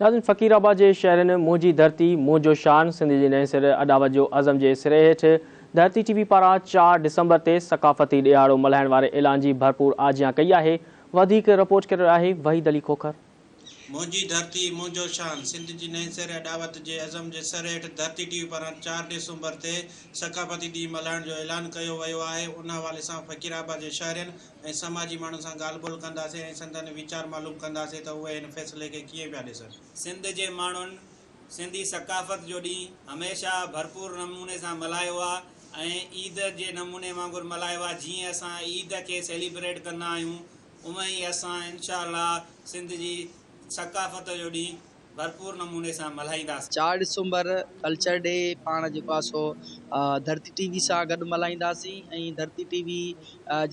नाज़रीन, फ़कीराबाद जे शहरनि मुंहिंजी धरती मुंहिंजो शान सिंध जी नएं सिर अॾावत जो अज़म जे सिरे हेठि धरती टीवी पारां 4 डिसंबर ते सक़ाफ़ती ॾियारो मल्हाइण वारे ऐलान जी भरपूर आजियां कई आहे। वधीक रिपोर्ट करे रहियो आहे वहीद अली खोखर। मुंहिंजी धरती मुंहिंजो शान सिंध जी नएं सिर अॾावत जे अज़म जे सिर हेठि धरती टीवी पारां 4 डिसंबर ते सक़ाफ़ती ॾींहुं मल्हाइण जो ऐलान कयो वियो आहे। उन हवाले सां फ़कीराबाद जे शहरियुनि ऐं समाजी माण्हुनि सां ॻाल्हि ॿोल कंदासीं ऐं संदनि वीचार मालूम कंदासीं त उहे हिन फ़ैसिले खे कीअं पिया ॾिसनि। सिंध जे माण्हुनि सिंधी सक़ाफ़त जो ॾींहुं हमेशह भरपूर नमूने सां मल्हायो आहे ऐं ईद जे नमूने वांगुरु मल्हायो आहे। जीअं असां ईद खे सेलिब्रेट कंदा आहियूं उमें ई असां इंशाअल्लाह सिंध जी सक़ाफ़त जो ॾींहुं भरपूर नमूने सां मल्हाईंदासीं। 4 डिसंबर कल्चर डे पाण जेको आहे सो धरती टीवी सां गॾु मल्हाईंदासीं ऐं धरती टीवी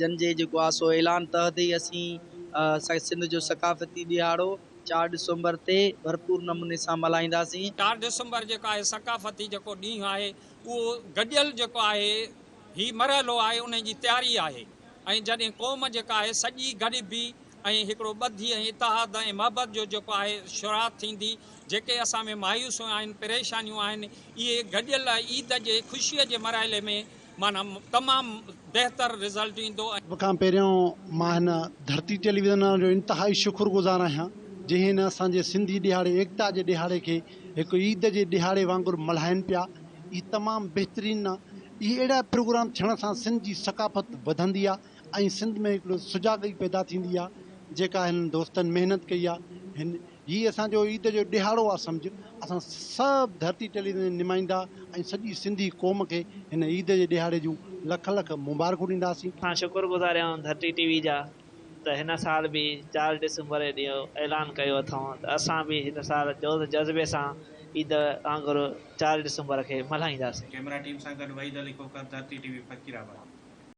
जन जे जेको आहे सो ऐलान तहत ई असीं सिंध जो सक़ाफ़ती ॾियारो 4 डिसंबर ते भरपूर नमूने सां मल्हाईंदासीं। 4 डिसंबर जेको आहे सक़ाफ़ती जेको ॾींहुं आहे उहो गॾियल जेको आहे ही मरहलो आहे, उन जी तयारी आहे ऐं जॾहिं क़ौम जेका आहे सॼी गॾिबी ऐं हिकिड़ो ॿधी ऐं इतिहाद ऐं मोहबत जो जेको आहे शुरात थींदी। जेके असां में मायूसियूं आहिनि, परेशानियूं आहिनि, इहे गॾियल ईद जे ख़ुशीअ जे मरहले में माना तमामु बहितर रिज़ल्ट ईंदो। खां पहिरियों मां हिन धरती टेलीविज़न जो इंतिहाई शुक्रगुज़ार आहियां जंहिं हिन असांजे सिंधी ॾिहाड़े एकता जे ॾिहाड़े खे हिकु ईद जे ॾिहाड़े वांगुरु मल्हाइनि पिया। इहा तमामु बहितरीनु आहे। इहे अहिड़ा प्रोग्राम थियण सां सिंध जी सक़ाफ़त वधंदी आहे ऐं सिंध में हिकिड़ो सुजाॻी पैदा थींदी आहे। जेका हिन दोस्तनि महिनत कई आहे, हिन हीअ असांजो ईद जो ॾिहाड़ो आहे। सम्झ असां सभु धरती टेलीविज़न निमाईंदा ऐं सॼी सिंधी क़ौम खे हिन ईद जे ॾिहाड़े जूं लख लख मुबारकूं ॾींदासीं। असां शुक्रगुज़ार आहियूं धरती टीवी जा त हिन साल बि 4 डिसंबर ॾींहुं ऐलान कयो अथऊं त असां बि हिन साल जोर जज़्बे सां ईद वांगुरु 4 डिसंबर खे मल्हाईंदासीं। कैमरा टीम सां गॾु वहीद अली खोखर, धरती टीवी फ़कीराबाद।